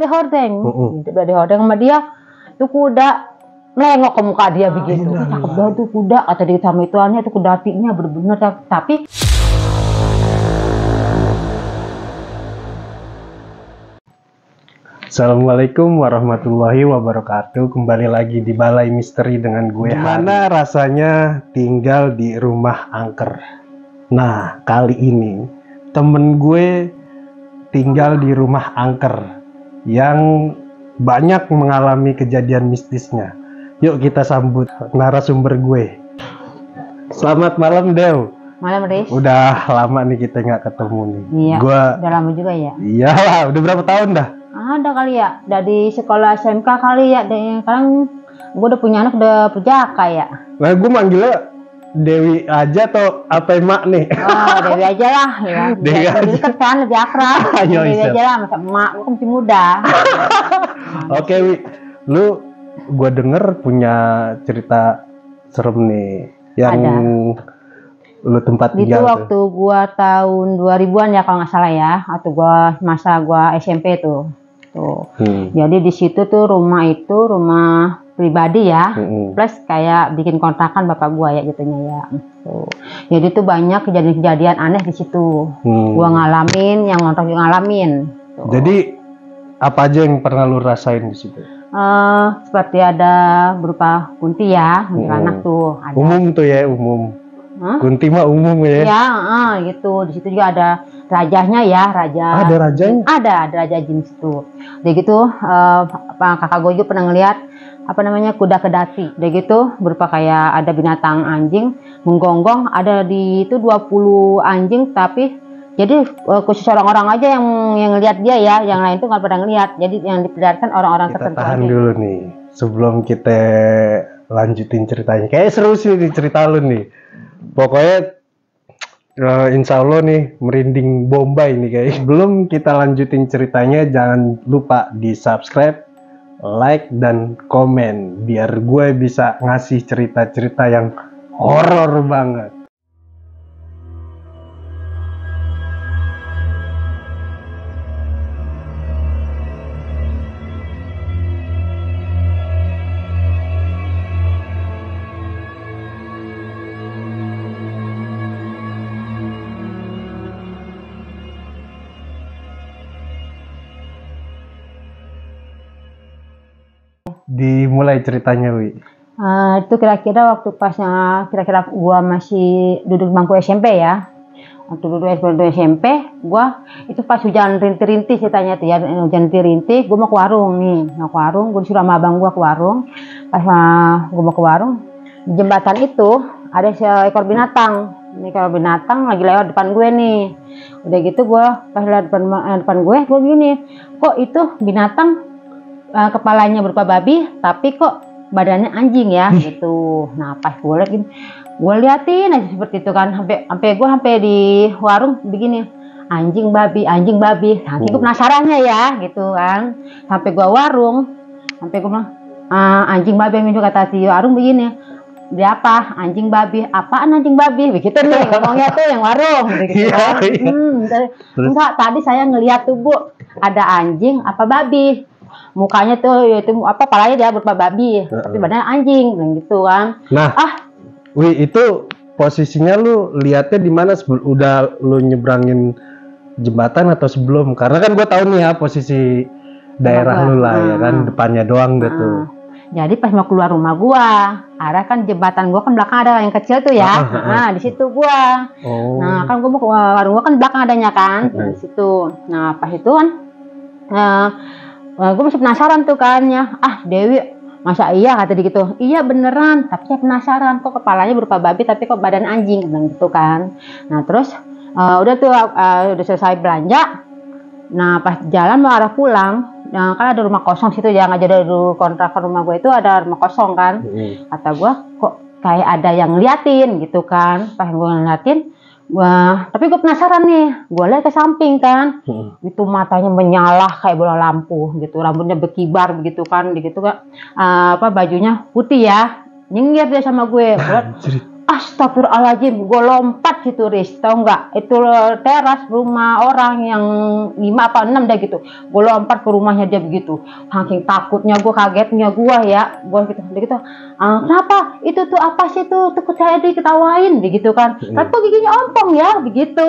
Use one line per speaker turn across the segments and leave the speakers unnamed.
dari hordeng. Ngintip dari hordeng sama dia. Itu kuda melengok ke muka dia begitu. Cakep banget tuh kuda. Kata dia sama ituannya itu kuda apinya bener-bener. Tapi
Assalamualaikum warahmatullahi wabarakatuh. Kembali lagi di Balai Misteri dengan gue. Gimana rasanya tinggal di rumah angker? Nah, kali ini temen gue tinggal di rumah angker yang banyak mengalami kejadian mistisnya. Yuk kita sambut narasumber gue. Selamat malam, Dew.
malam, Riz.
Udah lama nih kita nggak ketemu nih.
Iya,
Gua
udah lama juga ya.
Iyalah, udah berapa tahun dah?
Ada kali ya, dari sekolah SMK kali ya. Dan sekarang gue udah punya anak, udah perjaka ya.
Nah, gue manggilnya Dewi aja atau apa emak nih?
Oh, Dewi aja lah ya.
Dewi aja.
Lebih dekat kan, lebih akrab.
Ayo,
Dewi
siap.
aja lah, masa emak, gue kan masih muda.
Oke, Wi. Lu gue denger punya cerita serem nih yang
Ada.
lu tempat
Itu
tinggal
waktu
tuh.
gua tahun 2000-an ya kalau nggak salah ya, atau gua masa gua SMP tuh. Jadi di situ tuh rumah itu rumah pribadi ya, plus kayak bikin kontrakan bapak gua ya gitunya ya. Tuh. Jadi tuh banyak kejadian-kejadian aneh di situ. Gua ngalamin, yang ngontrak juga ngalamin. Tuh.
Jadi apa aja yang pernah lu rasain di situ?
Seperti ada berupa kunti ya, anak tuh ada.
Umum tuh ya, umum.
Hah?
Kunti mah umum ya.
Ya, gitu. Di situ juga ada rajanya ya, raja.
Ada rajanya?
Ada raja jin situ. Udah gitu, kakak gue juga pernah ngeliat apa namanya kuda kedati. Udah gitu, berupa kayak ada binatang anjing menggonggong. Ada di itu 20 anjing, tapi jadi khusus orang-orang aja yang ngeliat dia ya, yang lain tuh nggak pernah ngeliat. Jadi yang diperlihatkan orang-orang
Kita
tertentu.
tahan
aja.
dulu nih, sebelum kita lanjutin ceritanya. Kayak seru sih nih cerita lu nih. Pokoknya insya Allah nih merinding Bombay nih guys. Sebelum kita lanjutin ceritanya, jangan lupa di subscribe, like, dan komen biar gue bisa ngasih cerita-cerita yang horor banget. Dimulai ceritanya, Wi.
Itu kira-kira waktu pasnya kira-kira gua masih duduk bangku SMP ya. Waktu duduk SMP, gua itu pas hujan rintik-rintik ceritanya tuh ya, hujan rintik, gua mau ke warung nih, gua disuruh sama abang gua ke warung. Pas gua mau ke warung, di jembatan itu ada seekor binatang. Ini ekor binatang lagi lewat depan gue nih. Udah gitu gua pas lewat depan gue gini, kok itu binatang kepalanya berupa babi, tapi kok badannya anjing ya gitu. Nah pas gue liatin aja seperti itu kan, sampai di warung begini, anjing babi. Nanti gue penasarannya ya gitu kan, sampai gue warung, sampai gue bilang anjing babi, itu kata si warung begini, dia apa anjing babi, apaan anjing babi begitu nih ngomongnya tuh yang warung gitu kan. Enggak, tadi saya ngeliat tuh Bu, ada anjing apa babi, mukanya tuh itu apa, palanya dia berupa babi, tapi badannya anjing gitu kan.
Nah, Wi, itu posisinya lu lihatnya di mana? Udah lu nyebrangin jembatan atau sebelum? Karena kan gue tahu nih ya posisi daerah lu lah ya kan, depannya doang deh tuh.
Jadi pas mau keluar rumah gua, arah kan jembatan gua kan belakang ada yang kecil tuh ya. Nah, di situ gua. Nah, kan gua mau ke warung gua kan belakang adanya kan, di situ. Nah, pas itu kan gue masih penasaran tuh kan ya, Dewi masa iya kata dia gitu, iya beneran, tapi saya penasaran kok kepalanya berupa babi tapi kok badan anjing gitu kan. Nah terus udah tuh udah selesai belanja. Nah pas jalan mau arah pulang, nah, kan ada rumah kosong situ ya, nggak jadi kontrakan rumah gue itu ada rumah kosong kan. Kata gue kok kayak ada yang ngeliatin gitu kan. Pas gue ngeliatin, tapi gue penasaran nih, gue lihat ke samping kan, itu matanya menyala kayak bola lampu gitu, rambutnya berkibar begitu kan, begitu kan, bajunya putih ya, nyengir dia sama gue. Astagfirullahaladzim, gue lompat situ Riz, tau nggak? Itu teras rumah orang yang 5 apa 6 dah gitu. Gue lompat ke rumahnya dia begitu. Saking takutnya gue, kagetnya gue ya. Gue gitu, kenapa? Itu tuh apa sih tuh? Takut saya diketawain begitu kan. Kan kok giginya ompong ya begitu.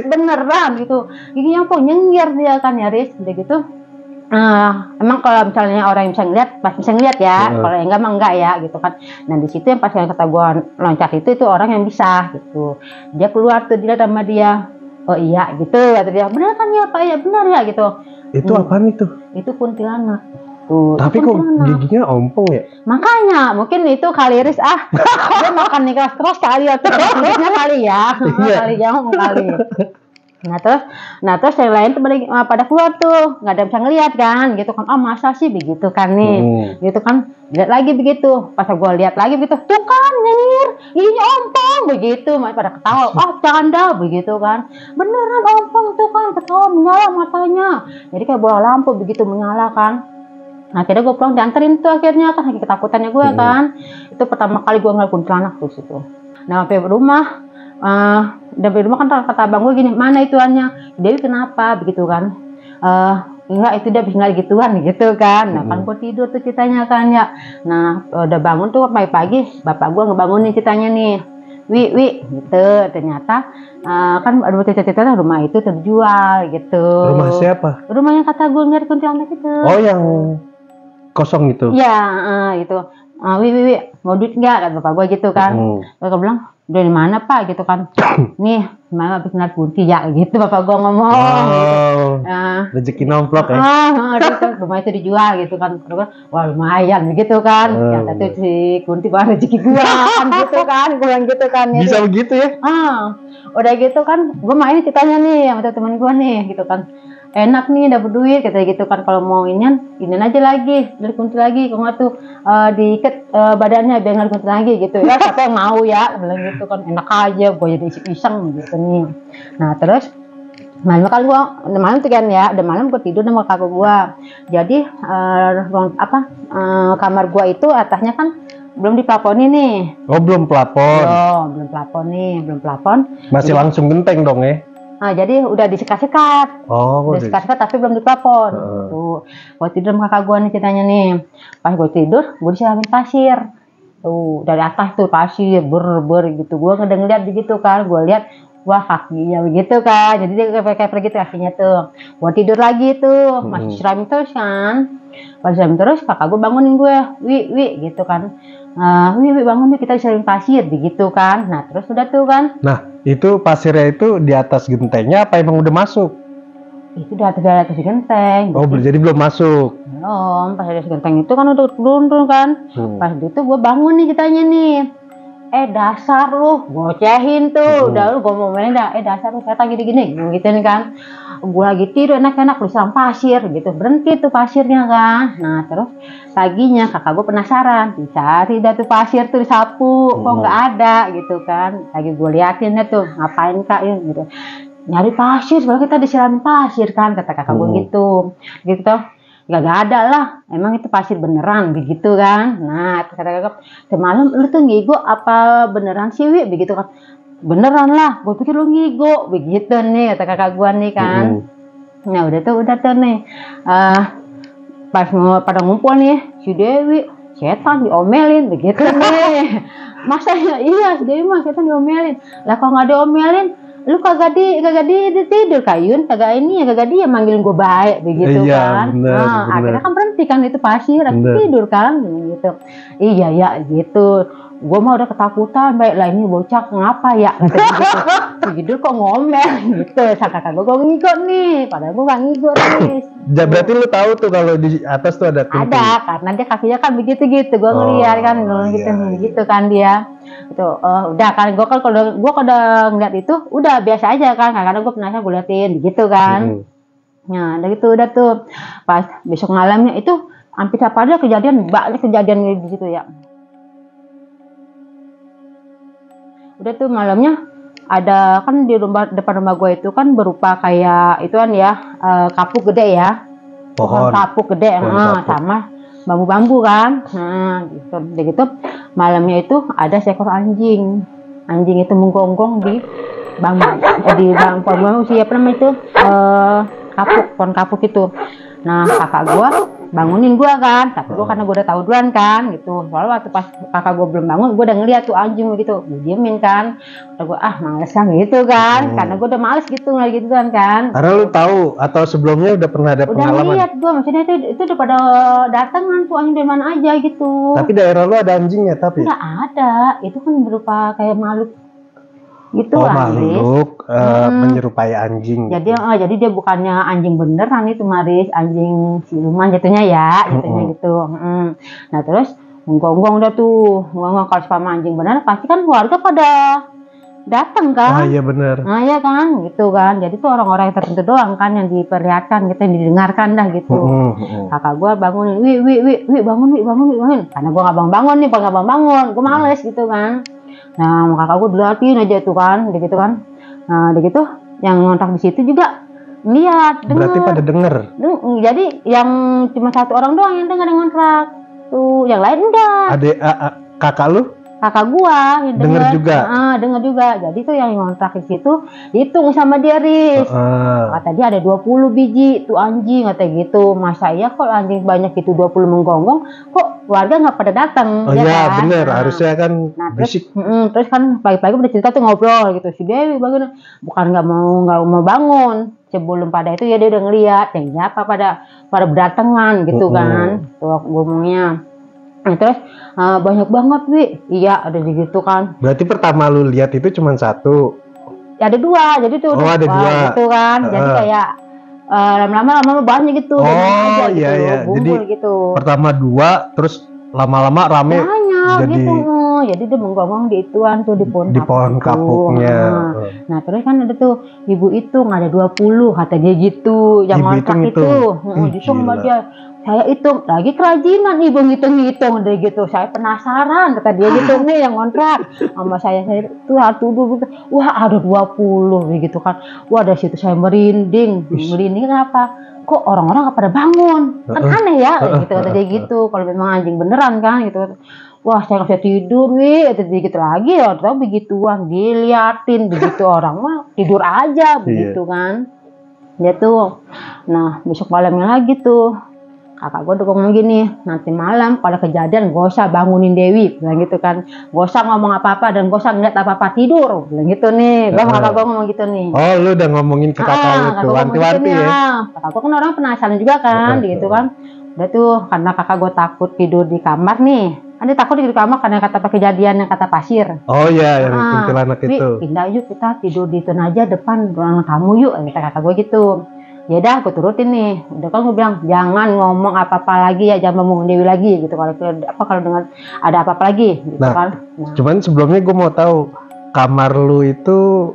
Beneran gitu. Giginya ompong, nyengir dia kan ya Riz, begitu. Emang kalau misalnya orang yang bisa ngeliat, pasti bisa ngeliat ya. Kalau yang enggak mah enggak ya gitu kan. Nah di situ yang pas yang kata gue loncat itu orang yang bisa gitu. Dia keluar tuh, dia sama dia, oh iya gitu kata dia. Bener kan ya Pak ya, bener ya gitu.
Itu apaan itu?
Itu kuntilanak. Tuh,
tapi kok giginya ompong ya?
Makanya mungkin itu kali Riz, dia makan nih keras kali ya tuh. Kali ya, kali jangan kali. Nah terus yang lain tuh pada keluar tuh, nggak ada yang bisa ngeliat kan, gitu kan. Masa sih begitu kan nih, gitu kan. Lihat lagi begitu, pas gue lihat lagi begitu, tuh kan nyengir, giginya ompong begitu, pada ketawa, jangan dah begitu kan. Beneran ompong tuh kan, ketawa menyala matanya, jadi kayak bola lampu begitu menyala kan. Nah, akhirnya gue pulang dianterin tuh akhirnya kan, saking ketakutannya gue kan. Itu pertama kali gue ngeliat kuntilanak tuh situ. Nah sampai rumah. Dari rumah kan kata abang gue gini, mana ituannya? Dewi kenapa begitu kan? Enggak, itu dia tinggal gituan gitu kan. Nah kan gue tidur tuh ceritanya kan ya. Nah udah bangun tuh pagi-pagi, bapak gue ngebangunin ceritanya nih. Wi gitu, ternyata kan ada cerita-cerita rumah itu terjual gitu.
Rumah siapa?
Rumah yang kata gue ngeliat kuntilanak itu.
Oh yang kosong itu?
Iya, itu. Wi, mau duit nggak? Kata bapak gue gitu kan. Gue bilang, dari mana Pak gitu kan. Nih mana habis ngeliat kunti ya gitu bapak gue ngomong.
Wow, rezeki nomplok ya.
Rumah itu dijual gitu kan. Wah lumayan begitu kan. Ternyata tuh si kunti bawa rezeki gue kan gitu kan. Gue bilang gitu kan.
Bisa gitu. Begitu ya?
Udah gitu kan, gue main ceritanya nih sama temen gue nih gitu kan. Enak nih dapet duit kata gitu kan, kalau mau ini aja lagi dari kunti lagi, kalau nggak tuh diikat badannya biar nggak kunti lagi gitu ya. Siapa yang mau ya bilang gitu kan, enak aja gue jadi iseng gitu nih. Nah terus malam kan malam tuh kan ya, udah malam gue tidur sama kakak gue. Jadi kamar gue itu atasnya kan belum diplafoni nih.
Oh belum plafon?
Belum plafon nih, belum plafon.
Masih jadi, langsung genteng dong ya?
Jadi udah disekat-sekat. Udah disekat-sekat tapi belum diplafon. Tuh, gue tidur sama kakak gue nih ceritanya nih. Pas gue tidur, gue disiramin pasir. Tuh, dari atas tuh pasir ber gitu. Gue ngeliat begitu kan, gue lihat wah kakinya begitu kan. Jadi dia kayak pergi kakinya tuh. Gue tidur lagi tuh, masih siramin terus kan. Pas siramin terus, kakak gue bangunin gue, wi gitu kan. Wi bangun nih, kita disiramin pasir begitu kan. Nah terus udah tuh kan.
Nah itu pasirnya itu di atas gentengnya apa emang udah masuk?
Itu di atas genteng.
Oh jadi belum masuk?
Belum, pas di atas genteng itu kan udah turun kan. Pas itu gue bangun nih ceritanya nih. Dasar lu, gocehin tuh. Udah lu gue mau main dah. Dasar lu kata gini-gini gitu nih kan. Gue lagi tidur enak-enak lu siram pasir gitu. Berhenti tuh pasirnya kan. Nah terus paginya kakak gue penasaran, dicari dah tuh pasir tuh disapu, kok nggak ada gitu kan. Lagi gue liatin deh tuh, ngapain kak ya gitu. Nyari pasir, soalnya kita disiramin pasir kan, kata kakak gue gitu. Gitu gak ada lah, emang itu pasir beneran begitu kan. Nah kata kakak, semalam lu tuh ngigo apa beneran sih Wi begitu kan. Beneran lah, gue pikir lu ngigo begitu nih kata kakak gue nih kan. Nah udah tuh nih pas mau pada ngumpul nih si Dewi, setan diomelin begitu nih. Masa ya iya si Dewi mah setan diomelin lah. Kalau nggak diomelin lu kagak tidur Kayun, kagak dia manggilin gue baik begitu kan. Bener. Akhirnya kan berhenti kan itu pasir, tidur kan gitu. Iya ya gitu. Gue mah udah ketakutan, baik lah ini bocah ngapa ya kata gitu. Tidur kok ngomel gitu. Kakak gue ngigo nih, padahal gue gak ngigo nih.
Berarti lu tahu tuh kalau di atas tuh ada kunti? Ada,
karena dia kakinya kan begitu-gitu. Gue ngeliat kan gitu kan dia. Itu udah kan gue kalau udah ngeliat itu udah biasa aja kan, karena gue penasaran gue liatin gitu kan. Nah udah tuh pas besok malamnya itu hampir tiap hari banyak kejadian di situ ya. Udah tuh malamnya ada kan di depan rumah gue itu kan berupa kayak ituan ya, kapuk gede ya, pohon kapuk gede, sama bambu-bambu kan. Nah, gitu malamnya itu ada seekor anjing itu menggonggong di bambu, di bambu siapa namanya itu, pohon kapuk itu. Nah, kakak gua bangunin gua kan, tapi gua karena gua udah tahu duluan kan gitu. Soalnya waktu pas kakak gua belum bangun, gua udah ngeliat tuh anjing gitu, gua diemin kan. Kata gua males kan gitu kan, karena gua udah males gitu ngeliat gitu kan.
Karena lu tahu atau sebelumnya udah pernah ada pengalaman?
Udah ngeliat gua, maksudnya itu udah pada datangan tuh anjing dari mana aja gitu.
Tapi daerah lu ada anjingnya tapi?
Nggak ada, itu kan berupa kayak makhluk gitu.
Makhluk menyerupai anjing.
Jadi jadi dia bukannya anjing beneran itu Maris, anjing siluman jatuhnya ya, jatuhnya gitu. Nah terus menggonggong dah tuh, ngomong kalau sama anjing beneran pasti kan warga pada datang kan.
Iya bener.
Nah iya kan, gitu kan. Jadi tuh orang-orang yang tertentu doang kan yang diperlihatkan gitu, yang didengarkan dah gitu. Kakak gua bangunin, wi bangun. Karena gua nggak bangun nih, kalau nggak bangun, gua males gitu kan. Nah, kakak gue diliatin aja tuh kan, gitu kan. Nah, gitu yang ngontrak di situ juga lihat,
Berarti pada denger.
Jadi yang cuma satu orang doang yang denger yang ngontrak. Tuh, yang lain enggak.
Kakak lu?
Kakak gua yang
denger juga.
Denger juga. Jadi tuh yang ngontrak di situ dihitung sama dia, Riz. Kata dia ada 20 biji tuh anjing, kata gitu. Masa iya kok anjing banyak itu 20 menggonggong, kok warga nggak pada datang?
Oh iya kan? Bener, harusnya kan berisik.
Terus kan pagi-pagi udah cerita tuh ngobrol gitu. Si Dewi bangun, bukan nggak mau bangun. Sebelum pada itu ya dia udah ngeliat, yang apa pada berdatangan gitu kan. Tuh ngomongnya. Nah, terus banyak banget, Wi. Iya, ada gitu kan.
Berarti pertama lu lihat itu cuma satu?
Ya, ada dua, jadi tuh.
Ada dua.
Gitu kan. Jadi kayak lama-lama banyak gitu.
Aja, iya. Jadi gitu. Pertama dua, terus lama-lama rame.
Banyak gitu. Jadi dia menggonggong di ituan tuh di pohon
kapuknya.
Nah, terus kan ada tuh ibu itu nggak ada 20, kata dia gitu. Yang ngontrak itu. Gitu sama dia. Saya hitung lagi kerajinan ibu ngitung deh gitu. Saya penasaran kata dia gitu nih yang ngontrak sama saya tuh gitu. Wah ada 20 gitu kan. Wah dari situ saya merinding kenapa? Kok orang-orang gak pada bangun? Kan aneh ya gitu kata dia gitu. Kalau memang anjing beneran kan gitu. Wah saya nggak bisa tidur gitu lagi ya. Terus begituan diliatin begitu orang mah tidur aja begitu kan. Dia tuh. Nah besok malamnya lagi tuh. Kakak gue udah ngomong gini, nanti malam kalau kejadian gak usah bangunin Dewi, bilang gitu kan. Gak usah ngomong apa-apa dan gak usah ngeliat apa-apa, tidur, bilang gitu nih. Kakak gue ngomong gitu nih.
Oh lu udah ngomongin ke kakak lu tuh, wanti-wanti ya.
Kakak gue kan orang penasaran juga kan, gitu kan. Udah tuh, karena kakak gue takut tidur di kamar nih. Kan dia takut di kamar karena kata kejadian yang kata pasir.
Oh iya, yang kuntilanak itu.
Pindah yuk kita tidur di sana aja depan ruang tamu yuk, kata kakak gue gitu. Ya udah aku turutin nih. Udah kan gue bilang jangan ngomong apa-apa lagi ya, jangan ngomong Dewi lagi gitu. Kalau dengan ada apa-apa lagi gitu kan.
Cuman sebelumnya gue mau tahu kamar lu itu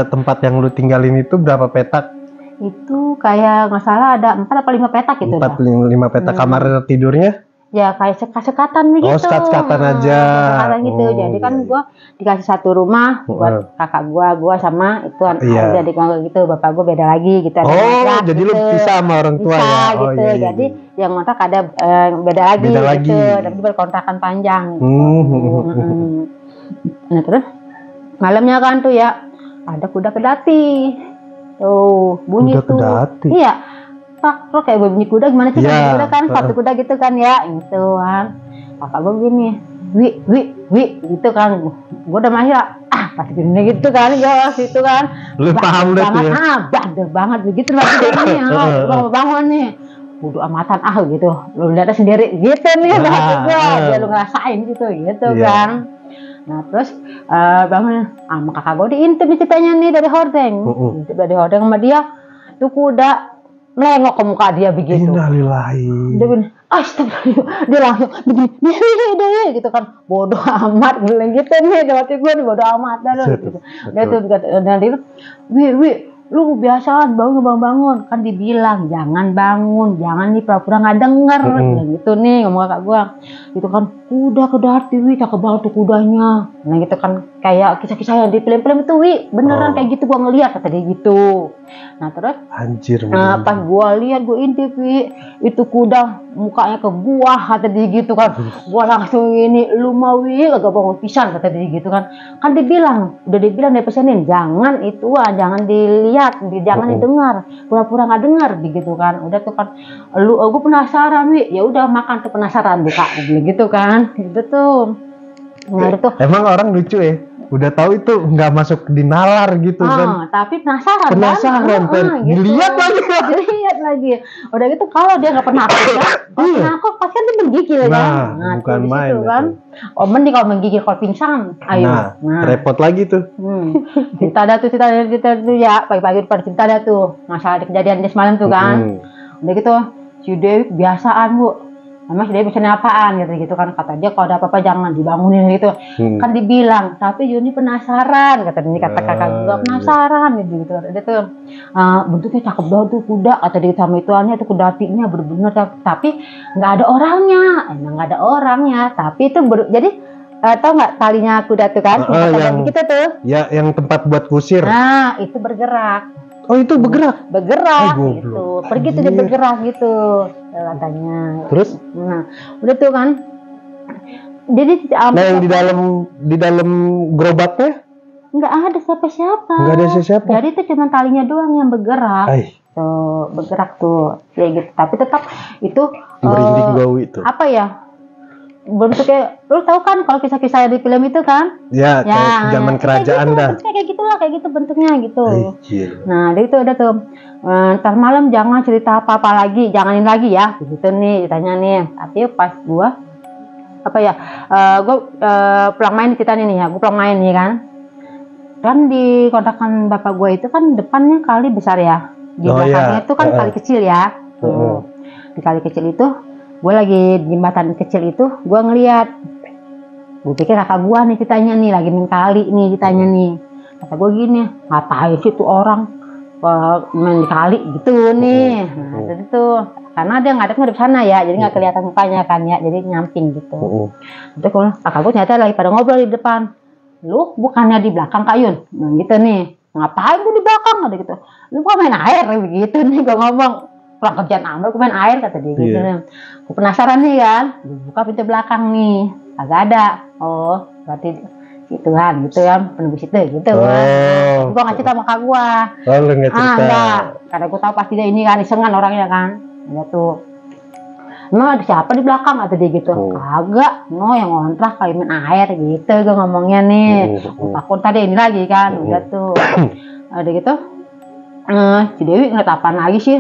tempat yang lu tinggalin itu berapa petak?
Itu kayak nggak salah ada 4 atau 5 petak gitu.
4-5 petak. Kamar tidurnya?
Ya kayak sekat-sekatan gitu.
Oh sekat-sekatan aja.
Sekatan gitu. Jadi kan gue dikasih satu rumah buat kakak gue sama itu ada di kamar gitu. Bapak gue beda lagi gitu.
Jadi gitu. Lu pisah sama orang tua ya?
Gitu. Jadi yang ngontrak ada beda lagi gitu. Tapi berkontrakan panjang. Nah terus malamnya kan tuh ya ada kuda kedati. Tuh bunyi tuh. Iya. Pak, lo kayak bunyi kuda gimana sih? Kuda kan, satu kuda gitu kan ya, gitu kan. Kakak gue gini, wi, gitu kan. Gue udah mahir, pasti gini gitu kan, gitu kan.
Lu paham deh tuh ya?
Bader banget begitu lagi nih, gue mau bangun nih. Bodo amatan gitu, lu lihatnya sendiri, gitu nih, dia lu ngerasain gitu kan. Nah terus bangun, sama kakak gue diintip ceritanya nih dari hordeng, sama dia, tuh kuda melengok ke muka dia begitu.
Innalillahi.
Dia bilang, astagfirullah. Dia langsung begini, gitu kan. Bodoh amat, bilang gitu nih. Waktu gue bodoh amat. Dia tuh wi, lu biasaan bangun. Kan dibilang, jangan bangun. Jangan nih pura-pura gak denger. Bilang gitu nih, ngomong kakak gue. Gitu kan, kuda kedati, wi, cakep banget tuh kudanya. Nah gitu kan. kayak kisah-kisah yang di film-film itu, Wi, beneran kayak gitu gua ngeliat, kata dia gitu. Nah terus
Anjir.
pas gua lihat, gua intip, Wi, itu kuda mukanya ke gua, kata dia gitu kan. Gua langsung ini, lu mau, Wi, kagak bangun pisan, kata dia gitu kan. Kan udah dibilang dipesenin, jangan itu, jangan dilihat, jangan didengar, pura-pura nggak dengar, begitu kan. Udah tuh kan, gua penasaran, Wi, ya udah makan tuh penasaran, buka, gitu kan, gitu tuh. Nah itu
emang orang lucu ya, udah tahu itu nggak masuk di nalar gitu kan,
tapi penasaran
kan?
gitu. Dilihat lagi udah gitu. Kalau dia nggak pernah akut kan, kalau pernah akut pasti kan dia menggigil kan.
Bukan main
kan. Mending kalau menggigil kalau pingsan, ayo.
Repot lagi tuh.
Cerita tuh ya, pagi-pagi pada cerita ada tuh masalah kejadian dia semalam tuh kan. Udah gitu si Dewi biasaan, Bu. Emang dia bisa apaan gitu kan, kata dia kalau ada apa-apa jangan dibangunin gitu. Kan dibilang, tapi Yuni penasaran, kata dia, kata kakak juga penasaran gitu. Dia tuh bentuknya cakep banget tuh kuda, kata dia sama ituannya tuh, kuda hatinya bener-bener, tapi nggak ada orangnya. Emang nggak ada orangnya, tapi itu jadi tau nggak talinya kuda tuh kan, yang gitu tuh.
Ya, yang tempat buat kusir.
Nah, itu bergerak.
Oh, itu bergerak
gitu. Pergi tuh dia bergerak gitu katanya.
Terus?
Nah, udah tuh kan. Jadi
yang di dalam gerobaknya
nggak ada siapa-siapa.
Nggak ada siapa-siapa.
Jadi itu cuma talinya doang yang bergerak. Tuh, bergerak tuh. Ya gitu. Tapi tetap itu
merinding gawi itu.
Apa ya? Bentuknya, lu tahu kan kalau kisah-kisah di film itu kan?
Ya, kayak zaman kerajaan
gitu,
dah.
Kayak gitu bentuknya gitu.
Ayy.
Nah, itu udah tuh. Ntar malam jangan cerita apa-apa lagi, janganin lagi ya. Gitu nih, ditanya nih. Tapi pas gua pulang main ceritanya nih ya. Gua pulang main nih kan. Kan di kontrakan bapak gua itu kan depannya kali besar ya. Di belakangnya itu kan kali kecil ya. Tuh. Di kali kecil itu gue lagi di jembatan kecil itu, gue ngeliat, gue pikir kakak gue nih ceritanya nih, lagi main kali nih ceritanya nih. Kata gue gini, ngapain sih tuh orang main di kali gitu nih. Nah itu karena dia ngadep sana ya, jadi nggak kelihatan mukanya kan ya, jadi nyamping gitu. Itu kalau kakak gue ternyata lagi pada ngobrol di depan. Lu bukannya di belakang Kayun? Nah gitu nih, ngapain gue di belakang, ada gitu. Lu bukan main air begitu nih, gue ngomong. Pulang kerjaan amal, gue main air, kata dia gitu. Gue penasaran nih kan, buka pintu belakang nih, agak ada. Oh, berarti gitu kan, gitu ya, penunggu situ gitu kan. Gue nggak cerita sama kakak gue.
Lu nggak cerita?
Enggak, karena gue tahu pasti dia ini kan isengan orangnya kan. Dia tuh, emang ada siapa di belakang, kata dia gitu. Kagak, yang ngontrak kali main air gitu, gue ngomongnya nih. Takut tadi ini lagi kan, udah tuh. Ada gitu. Si Dewi ngeliat apaan lagi sih?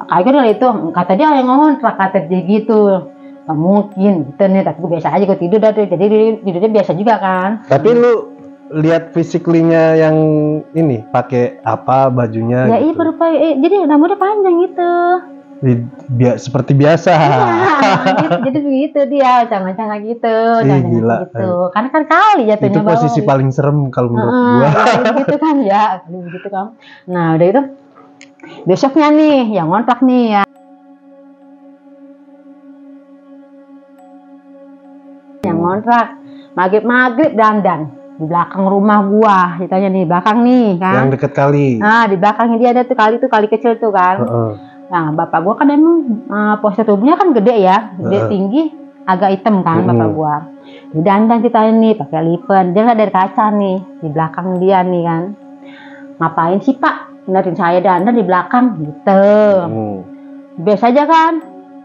Kayaknya itu, kata dia yang ngontrak, kata dia gitu. Gak mungkin gitu nih, tapi gue biasa aja, gue tidur dah tuh. Jadi tidurnya biasa juga kan.
Tapi lu lihat fisiklinya yang ini pakai apa bajunya?
Ya gitu. Iya berupa, jadi rambutnya panjang gitu.
Seperti biasa.
Gitu, jadi begitu dia, cangga-cangga gitu,
gila.
Gitu. Karena kan kali jatuhnya.
Itu posisi paling serem kalau menurut gua.
Gitu kan ya, begitu kan. Nah udah itu. Besoknya nih, yang ngontrak nih ya. Yang ngontrak, maghrib dandan di belakang rumah gua, ditanya nih, belakang nih kan.
Yang deket kali.
Nah, di belakangnya dia ada tuh kali kecil tuh kan. Nah, bapak gua kan emang postur tubuhnya kan gede ya, gede tinggi, agak hitam kan bapak gua. Di dandan ditanya nih, pakai lipen, dia nggak dari kaca nih, di belakang dia nih kan. Ngapain sih Pak? Ngeliatin saya dandan di belakang gitu. Biasa aja kan,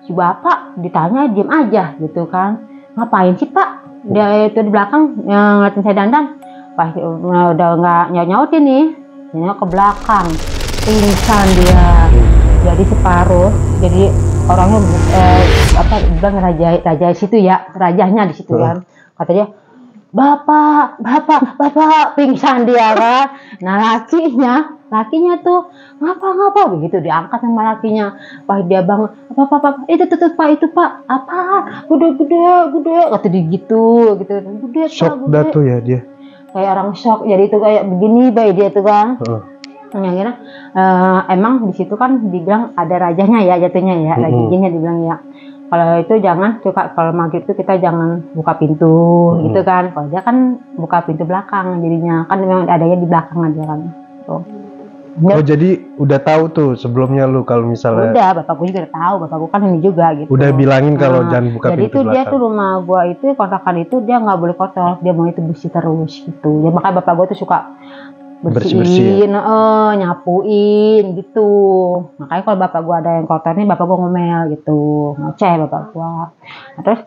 si bapak ditanya diem aja gitu kan. Ngapain sih Pak? Dia itu di belakang ngeliatin saya dandan. Pas udah nggak nyautin nih, nengok ke belakang, pingsan dia. Jadi separuh, jadi orangnya bilang raja situ ya, rajanya di situ kan. Kata dia, Bapak, pingsan dia kan. Nah lakinya tuh ngapa begitu diangkat sama lakinya. Pas dia bangun, apa itu tuh Pak, itu Pak, apa gede kata dia gitu gede.
Shock dah tuh ya dia,
kayak orang shock. Jadi itu kayak begini baik dia tuh kan. Yang kira emang di situ kan dibilang ada rajanya ya, jatuhnya ya, rajanya dibilang ya. kalau itu jangan suka, kalau maghrib itu kita jangan buka pintu gitu kan. Kalau dia kan buka pintu belakang, jadinya kan memang adanya di belakang aja kan. Tuh.
Oh jadi udah tahu tuh sebelumnya lu kalau misalnya.
Udah, bapakku juga udah tahu, bapakku kan ini juga gitu.
Udah bilangin kalau jangan buka
jadi
pintu
tuh
belakang.
Dia tuh rumah gua itu kontrakan itu dia nggak boleh kotor, dia mau itu bersih terus gitu. Ya makanya bapak gua tuh suka bersihin, nyapuin gitu. Makanya kalau bapak gua ada yang kotor nih, bapak gua ngomel gitu, ngoceh bapak gua. Nah, terus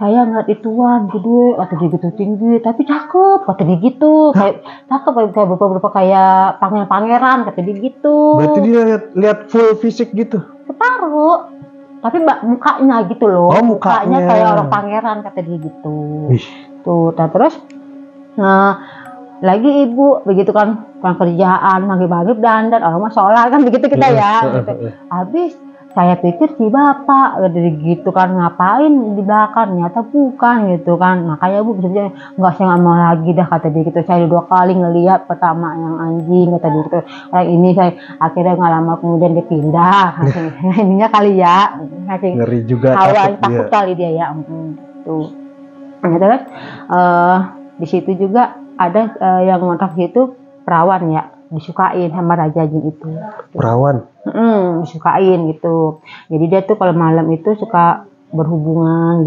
saya ngeliat ituan gede, kata dia gitu tinggi, tapi cakep, kata dia gitu, kayak cakep, kayak berupa kayak pangeran, kata dia gitu.
Berarti dia lihat full fisik gitu?
Separuh, tapi mukanya gitu loh, mukanya kayak orang pangeran, kata dia gitu. Tuh, dan terus lagi ibu begitu kan kerjaan maghrib dandan orang mah sholat kan begitu kita ya gitu. Habis saya pikir si bapak gitu kan ngapain di belakang, ternyata bukan gitu kan. Makanya bu bisa nggak, saya nggak mau lagi dah, kata dia gitu. Saya 2 kali ngelihat, pertama yang anjing kata dia gitu, orang ini saya akhirnya nggak lama kemudian dia pindah. Ininya kali ya,
ngeri juga,
takut kali dia ya. Tuh. Nah, terus di situ juga ada yang ngontrak gitu perawan ya, disukain sama Raja Jin itu.
Perawan?
Disukain gitu. Jadi dia tuh kalau malam itu suka berhubungan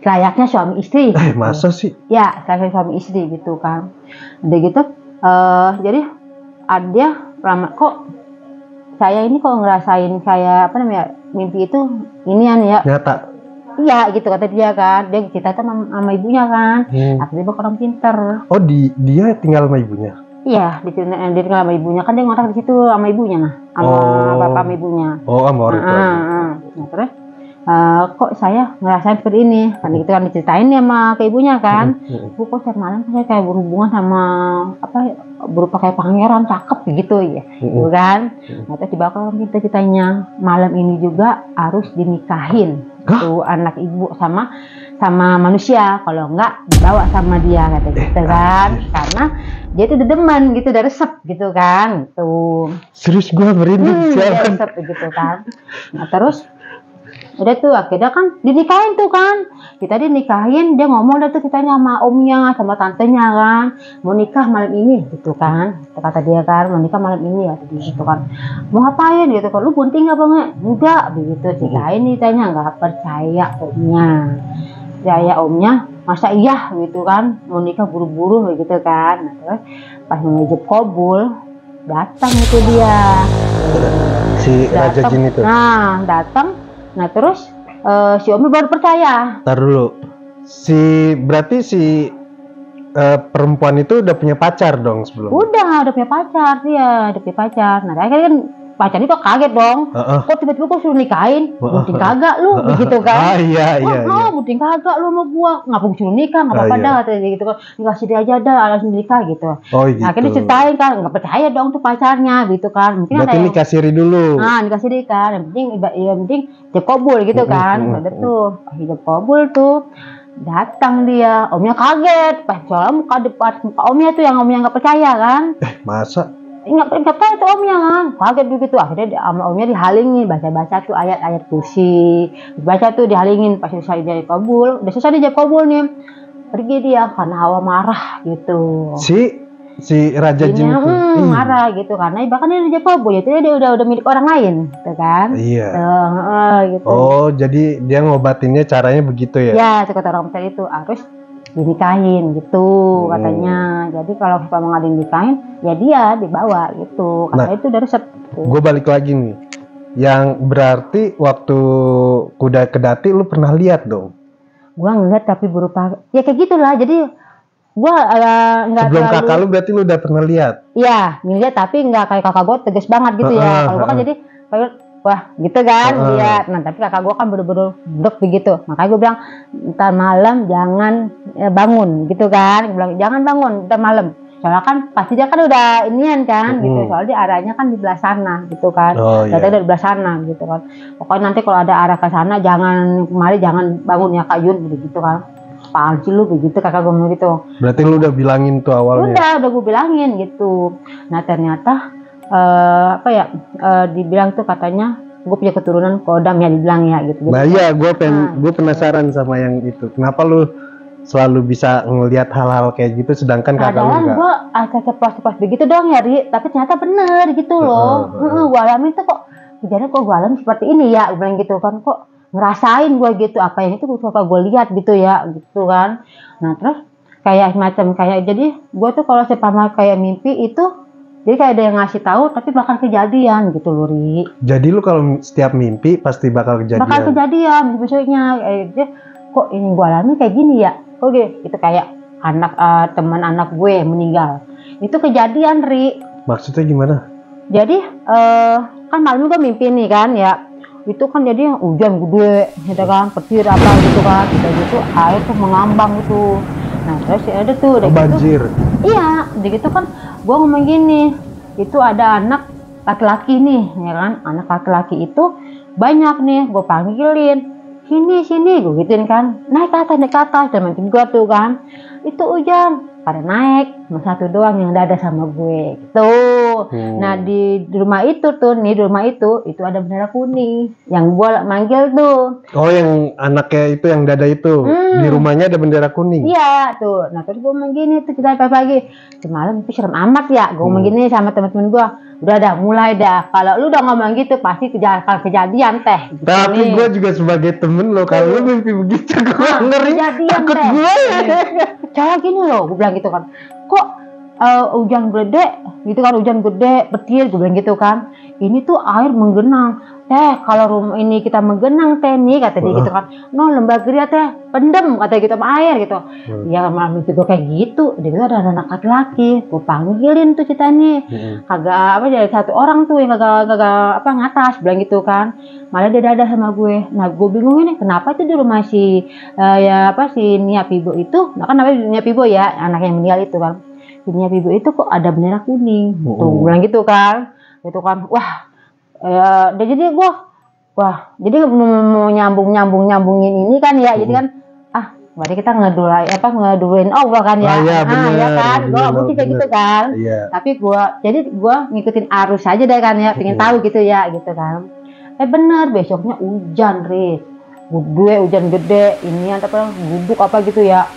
layaknya suami istri. Gitu.
Masa sih?
Ya, kayak suami istri gitu kan. Udah gitu, jadi dia lama kok saya ini kok ngerasain saya mimpi itu inian ya.
Nyata?
Iya gitu kata dia kan, dia cerita sama ibunya kan, akhirnya dia orang pinter.
Oh dia tinggal sama ibunya?
Iya, dia tinggal sama ibunya kan, dia ngontrak di situ sama ibunya, sama bapak sama ibunya.
Oh, sama orang tua.
Nah, terus kok saya ngerasain seperti ini, kan gitu kan diceritain ya sama ke ibunya kan, bu kok setiap malam saya kayak berhubungan sama berupa kayak pangeran cakep gitu ya, gitu kan. Nah, terus dibawa orang kita ceritanya malam ini juga harus dinikahin. Tuh anak ibu sama manusia, kalau enggak dibawa sama dia kata gitu kan, karena dia itu demen gitu, udah resep gitu kan tuh.
Serius gua merinding
resep gitu kan. Nah terus udah tuh akhirnya kan dinikahin tuh kan, kita dinikahin, dia ngomong dah tuh ceritanya sama omnya sama tantenya kan, mau nikah malam ini gitu kan, kata dia kan, mau nikah malam ini ya gitu kan, mau ngapain gitu kan, lu bunting apa enggak begitu ceritain, ditanya nggak percaya omnya, masa iya gitu kan, mau nikah buru-buru begitu kan. Nah, terus pas ngejep kabul datang itu dia
si Raja Jin itu.
Datang. Nah terus si Omi baru percaya.
Ntar dulu, berarti si perempuan itu udah punya pacar dong sebelumnya?
Udah punya pacar dia, udah punya pacar. Nah akhirnya kan pacarnya kok kaget dong, kok tiba-tiba kok suruh nikahin, bunting kagak lu begitu kan.
Iya.
Bunting kagak lu sama gua, ngapa suruh nikah, nggak apa-apa dah katanya gitu kan, nggak sedih aja dah alasan nikah gitu.
Gitu.
Akhirnya diceritain kan, nggak percaya dong tuh pacarnya gitu kan. Mungkin
berarti nikah siri dulu.
Nikah siri kan, yang penting jeb kabul gitu kan. Udah tuh hijab kabul tuh, datang dia, omnya kaget, pas soalnya muka omnya tuh yang omnya nggak percaya kan.
Masa?
Nggak percaya tuh omnya kan, kaget begitu. Akhirnya omnya dihalingin, baca tuh ayat-ayat kursi, baca tuh dihalingin. Pas selesai dijawab kabul, udah selesai dijawab kabul nih, pergi dia karena hawa marah gitu.
Si Raja Jin itu
marah gitu karena bahkan dia dijawab kabul, jadi dia udah milik orang lain, gitu kan?
Iya.
Gitu.
Oh, jadi dia ngobatinnya caranya begitu ya?
Ya, kata orang percaya itu harus dinikahin gitu katanya. Jadi kalau mau nggak dinikahin ya dia dibawa gitu, karena itu dari resep.
Gue balik lagi nih, yang berarti waktu kuda kedati lu pernah lihat dong?
Gua ngeliat tapi berupa ya kayak gitulah. Jadi gua nggak
sebelum kakak lu berarti lu udah pernah lihat? Iya,
ngeliat tapi nggak kayak kakak gua tegas banget gitu ya. Kalau gua kan jadi kayak wah gitu kan lihat. Nah tapi kakak gue kan bener-bener blok begitu, makanya gue bilang ntar malam jangan bangun gitu kan. Gue bilang jangan bangun ntar malam, soalnya kan pasti dia kan udah inian kan gitu, soalnya dia arahnya kan di belah sana gitu kan. Dari belah sana gitu kan, pokoknya nanti kalau ada arah ke sana jangan kemari, jangan bangun ya Kayun gitu kan. Apaan sih lu begitu, kakak gue ngomong gitu.
Berarti lu udah bilangin tuh awalnya?
Udah gue bilangin gitu. Nah ternyata dibilang tuh katanya gue punya keturunan kodam ya dibilang ya gitu.
Nah iya, gue penasaran sama yang itu. Kenapa lu selalu bisa ngelihat hal-hal kayak gitu, sedangkan kakak lu enggak?
Gue agak ceplos begitu dong ya, Ri. Tapi ternyata bener gitu loh. Gue alamin tuh kok, kejadian kok gue alami seperti ini ya, gue bilang gitu kan, kok ngerasain gue gitu, apa yang itu suka gue lihat gitu ya, gitu kan. Nah terus kayak semacam kayak, jadi gue tuh kalau seumpama kayak mimpi itu, jadi kayak ada yang ngasih tahu tapi bakal kejadian gitu loh, Ri.
Jadi lu kalau setiap mimpi pasti bakal kejadian? Bakal
kejadian, besoknya kok ini gue alami kayak gini ya. Oke, itu kayak teman anak gue meninggal. Itu kejadian, Ri.
Maksudnya gimana?
Jadi kan malam gue mimpi nih kan ya. Itu kan jadi hujan gede, gitu kan, petir apa gitu kan. Udah gitu air tuh mengambang itu. Nah terus ada tuh.
Banjir.
Gitu, iya, udah gitu kan. Gue ngomong gini, itu ada anak laki-laki nih, ya kan. Anak laki-laki itu banyak nih. Gue panggilin. Sini gue gituin kan, naik ke atas teman-teman gue tuh kan, itu hujan pada naik, cuma satu doang yang ada sama gue gitu. Nah di rumah itu ada bendera kuning yang gue manggil tuh.
Oh yang anaknya itu yang dada itu, di rumahnya ada bendera kuning.
Iya tuh. Nah terus gue ngomong gini tuh, kita pagi semalam itu serem amat ya, gue ngomong gini sama teman-teman gue. Udah mulai dah, kalau lu udah ngomong gitu pasti kejadian teh gitu.
Tapi gue juga sebagai temen lo, kalau lu mimpi begitu gue ngeri, takut gue.
Cara gini loh, gue bilang gitu kan, kok hujan gede gitu kan, hujan gede petir, gue bilang gitu kan, ini tuh air menggenang teh, kalau rumah ini kita menggenang teh nih, kata dia gitu kan, no lembaga dia teh pendem, kata gitu sama air gitu. Ya malam itu gue kayak gitu, dia itu ada anak laki-laki, gue panggilin tuh kita nih, kagak apa, jadi satu orang tuh yang kagak apa ngatas, bilang gitu kan, malah dia dada sama gue. Nah gue bingung ini kenapa itu di rumah si si Nia Pibo itu, nah kan namanya Nia Pibo ya, anak yang meninggal itu kan, si Nia Pibo itu kok ada bendera kuning, tuh bilang gitu kan, wah. Jadi gue, jadi mau nyambungin ini kan ya, jadi kan, berarti kita ngeduluin Allah kan ya,
ya
kan, gue mungkin kayak gitu kan, tapi gue ngikutin arus aja deh kan ya, pengen tahu gitu ya, gitu kan, bener besoknya hujan, Riz, hujan gede, ini apa guduk apa gitu ya,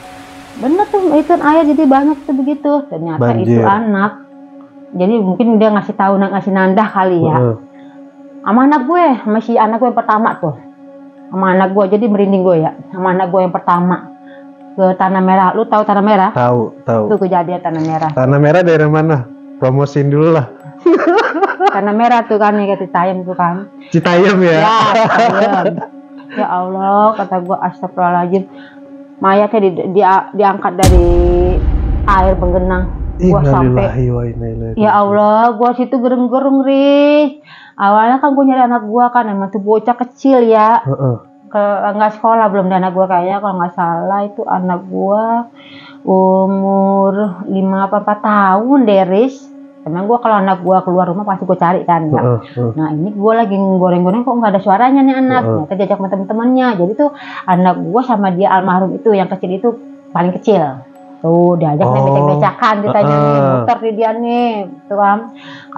bener tuh itu air jadi banyak tuh begitu, ternyata itu anak, jadi mungkin dia ngasih nandah kali ya. Sama anak gue, masih anak gue yang pertama tuh, sama anak gue, jadi merinding gue ya, sama anak gue yang pertama ke Tanah Merah. Lu tahu Tanah Merah?
Tahu.
Itu kejadian Tanah Merah.
Tanah Merah daerah mana? Promosiin dulu lah.
Tanah Merah tuh kan, kayak Citayam tuh kan.
Citayam ya?
Ya, Citayam. Ya Allah, kata gue astagfirullahaladzim, mayatnya diangkat dari air menggenang. Gua sampai, ya Allah, gua situ gerung-gerung, Riz. Awalnya kan gue nyari anak gua kan, emang tuh bocah kecil ya, nggak sekolah belum, dan anak gua kayaknya kalau nggak salah itu anak gua umur 5-4 tahun deh, Riz. Emang gua kalau anak gua keluar rumah pasti gua cari kan ya. Nah ini gua lagi goreng-goreng kok nggak ada suaranya nih anak. Ternyata diajak sama temen-temennya. Jadi tuh anak gua sama dia almarhum itu yang kecil itu paling kecil. Tuh diajak nih becak-becakan, ditanya nih muter di dia nih, gitu kan.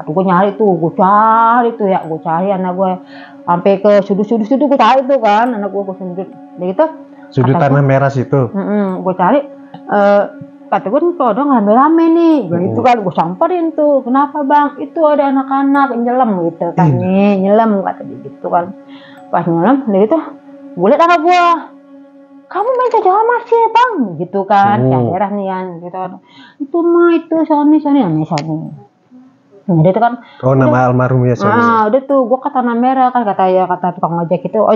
Gue nyari tuh, gue cari anak gue sampai ke sudut-sudut gue cari tuh kan, anak gue sudut, gitu.
Sudut Tanah Merah situ.
Gue cari, kata gue nih kalau udah rame nih, gitu kan. Gue samperin tuh, kenapa bang? Itu ada anak-anak nyelam gitu kan nih, nyelam kata dia gitu kan. Pas nyelam, gitu, gue liat anak gue. Kamu main jalan masih ya bang, gitu kan, daerah nih kan, gitu kan. Itu mah itu Sony, namanya Sony. Nah, itu kan.
Oh nama almarhum ya Sony.
Udah tuh, gue ke Tanah Merah kan, kata tukang ojek tuh,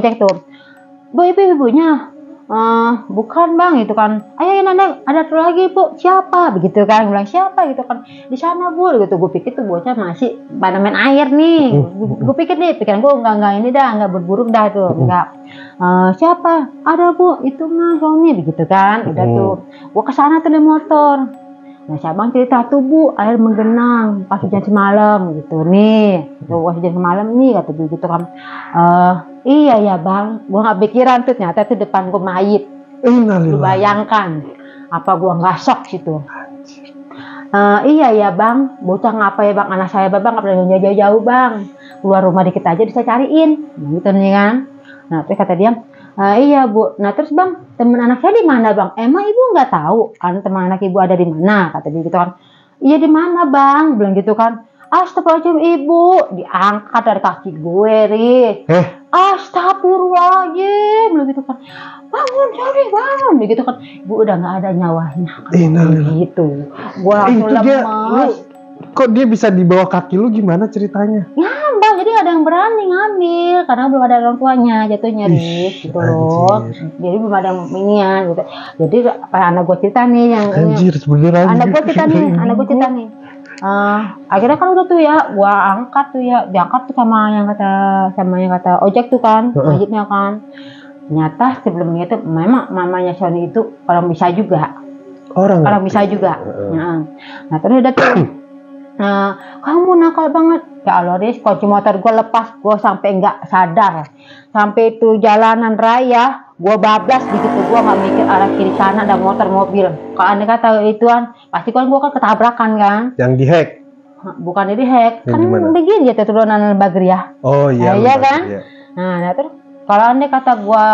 bu ibunya, bukan bang, gitu kan. Ayo nenek, ada tuh lagi bu, siapa? Begitu kan, bilang siapa gitu kan. Di sana bu, gitu. Gue pikir tuh bocah masih pada main air nih. Gue pikir nih, pikiran gue nggak berburu dah tuh, enggak. Siapa? Ada bu, itu mah Sony, begitu kan. Udah tuh, gue kesana tuh di motor. Nah, siabang cerita tuh bu, air menggenang pas hujan semalam gitu nih. Pas hujan semalam nih, kata dia gitu kan. Iya ya bang, gue nggak pikiran tuh ternyata tuh depan gue mayit. Lu bayangkan, apa gue nggak shock situ? Iya ya bang, bocah ngapa ya bang, anak saya bang nggak pernah jauh-jauh bang, keluar rumah dikit aja bisa cariin, gitu nih kan. Nah terus kata dia, iya bu, nah terus bang, teman anak saya di mana bang? Emang ibu nggak tahu kan teman anak ibu ada di mana? Kata dia gitu kan. Iya di mana bang? Bilang gitu kan. Astagfirullahaladzim ibu, diangkat dari kaki gue, Riz. Astagfirullahaladzim, bilang gitu kan. Bangun, sorry bangun, begitu kan. Ibu udah nggak ada nyawanya. Gitu. Gue langsung lemas.
Kok dia bisa di bawah kaki lu, gimana ceritanya?
Ngambang, jadi gak ada yang berani ngambil karena belum ada orang tuanya jatuhnya, Riz, gitu loh. Jadi belum ada yang inian gitu. Jadi apa anak gue cerita nih yang anak gue cerita nih. Akhirnya kan udah tuh ya, gua angkat tuh ya, diangkat tuh sama yang kata ojek tuh kan, ojeknya kan. Ternyata sebelumnya itu memang mamanya Sony itu orang bisa juga. Orang bisa juga. Nah terus udah tuh. Kamu nakal banget. Ya Allah, Riz, kunci motor gue lepas, gue sampai nggak sadar. Sampai itu jalanan raya, gue bablas begitu, gue nggak mikir arah kiri sana ada motor mobil. Kalau anda kata ituan, pasti kan gue kan ketabrakan kan.
Yang dihack?
Bukan dihack, kan begini ya turunan Bagri ya.
Oh iya.
Iya kan. Iya. Nah terus kalau anda kata gue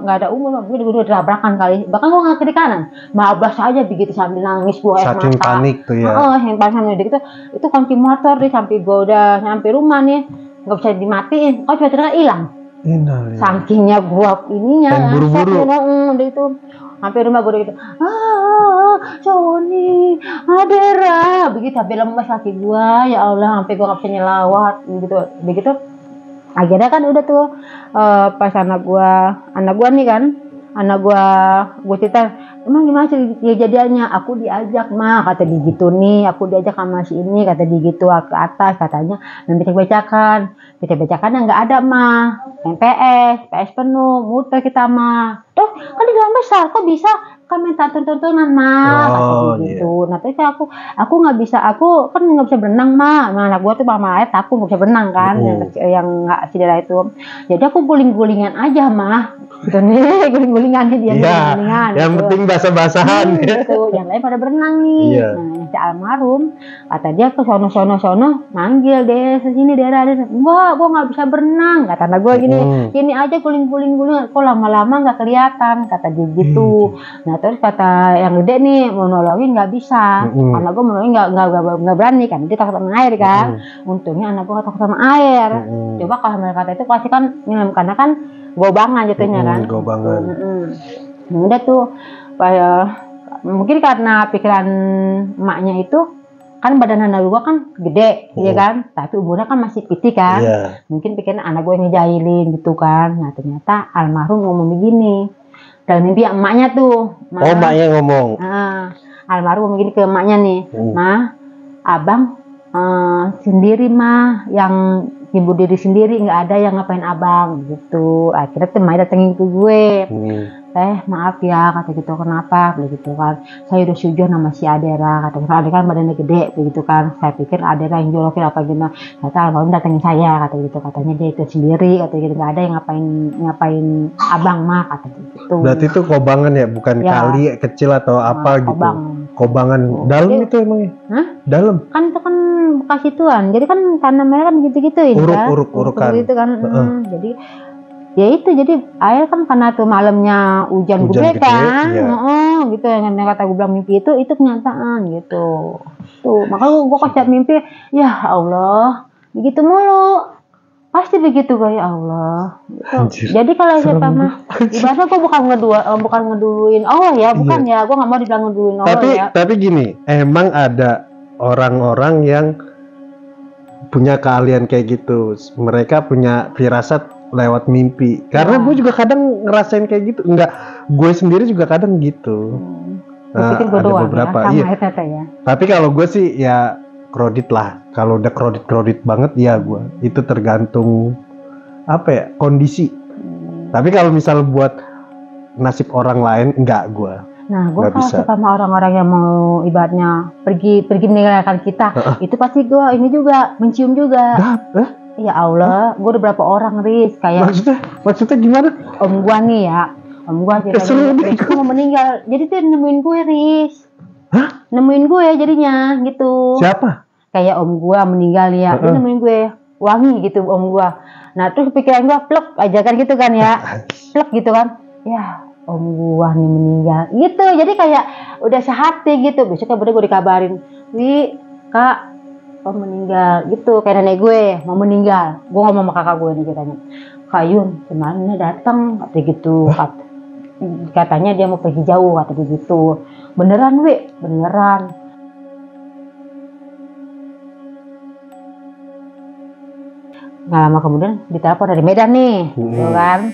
nggak ada umur, gue udah tabrakan kali. Bahkan gue nggak kiri kanan, bablas aja begitu sambil nangis gue air mata.
Saking panik tuh ya.
Yang panik gitu. Itu kunci motor deh sampai gue udah nyampe rumah nih, nggak bisa dimatiin. Kok tiba-tiba hilang. Sakingnya gue ininya.
Buru-buru.
Udah itu. Sampai rumah gue udah gitu. Sony, Adera, begitu sampai lemas kaki gue. Ya Allah, sampai gue nggak bisa nyelawat. Begitu. Akhirnya kan udah tuh pas anak gua nih kan, gue cerita, emang gimana sih kejadiannya? Aku diajak mah, kata dia gitu nih, aku diajak sama si ini, kata dia gitu ke atas, katanya baca-bacakan nggak ada mah, PS penuh, muter kita mah, tuh kan di dalam besar, kok bisa? Kan minta tontonan mah, kata dia gitu. Nah terus aku nggak bisa, aku kan nggak bisa berenang mah, anak gua tuh mama air takut nggak bisa berenang kan, yang nggak cedera itu. Jadi aku guling-gulingan aja mah, gitu nih, guling-gulingan dia guling-gulingan.
Yang gitu. Penting basah-basahan
gitu. Yang lain pada berenang nih. Nah si almarhum kata dia ke sono manggil deh sini daerah, gua nggak bisa berenang, kata anak gua gini aja guling-guling, kok lama-lama nggak kelihatan, kata dia gitu. Nah terus kata yang gede nih mau nolongin nggak bisa, anak gue mau nolongin nggak berani kan, dia takut sama air kan. Untungnya anak gue takut sama air. Coba kalau mereka kata itu pasti kan karena kan gobangan jatuhnya kan.
Gobangan.
Udah tuh mungkin karena pikiran emaknya itu kan badan anak gue kan gede, ya kan, tapi umurnya kan masih piti kan. Mungkin pikiran anak gue ngejailin gitu kan. Nah ternyata almarhum ngomong begini dalam mimpi emaknya tuh.
Emaknya ngomong.
Almarhum begini ke emaknya nih, mah, abang sendiri mah, yang ibu diri sendiri, nggak ada yang ngapain abang gitu. Akhirnya emaknya datengin ke gue. Maaf ya, kata gitu, kenapa begitu kan, saya udah sujud nama si Adera, kata Adera kan badannya gede begitu kan, saya pikir Adera yang jolokin apa gitu. Kata almarhum datengin saya, kata gitu, katanya dia itu sendiri, kata gitu, nggak ada yang ngapain abang mah, kata gitu.
Berarti itu kobangan ya, bukan kali kecil atau apa gitu. Kobangan dalam itu emangnya? Dalam
kan itu kan bekas ituan, jadi kan tanah mereka kan gitu-gitu ya,
uruk-urukan
gitu kan. Jadi ya itu, jadi air kan karena tuh malamnya hujan gede kan, gitu yang kata gue bilang mimpi itu kenyataan gitu. Tuh makanya gue kocak mimpi, ya Allah begitu mulu, pasti begitu gue, ya Allah gitu. Jadi kalau siapa mah ibaratnya gue bukan ngeduluin Allah ya, bukan ya, gue nggak mau dibilang ngeduluin Allah.
Tapi gini, emang ada orang-orang yang punya keahlian kayak gitu, mereka punya firasat lewat mimpi. Karena gue juga kadang ngerasain kayak gitu. Enggak, gue sendiri juga kadang gitu.
Ada beberapa ya, ya.
Tapi kalau gue sih ya kredit lah. Kalau udah kredit banget ya gue. Itu tergantung apa ya, kondisi. Tapi kalau misal buat nasib orang lain, enggak gue.
Nah, gue kalau sama orang-orang yang mau ibaratnya pergi meninggalkan kita, itu pasti gue ini juga mencium juga. Ya Allah, gue udah berapa orang, Riz, kayak
maksudnya gimana?
Om gue nih ya, om gue mau meninggal, jadi dia nemuin gue, Riz.
Hah?
Nemuin gue jadinya gitu.
Siapa?
Kayak om gue meninggal ya, dia nemuin gue wangi gitu om gue. Nah terus pikiran gue plek aja kan gitu kan ya, plek gitu kan, ya om gue nih meninggal gitu. Jadi kayak udah sehati gitu. Besoknya bener gue dikabarin, Wi kak om meninggal gitu, kayak nenek gue mau meninggal. Gue ngomong sama kakak gue nih katanya, Kak Yun kemana datang kata gitu. Katanya dia mau pergi jauh kata gitu. Beneran Wi, beneran. Nggak lama kemudian ditelepon dari Medan nih, gitu kan.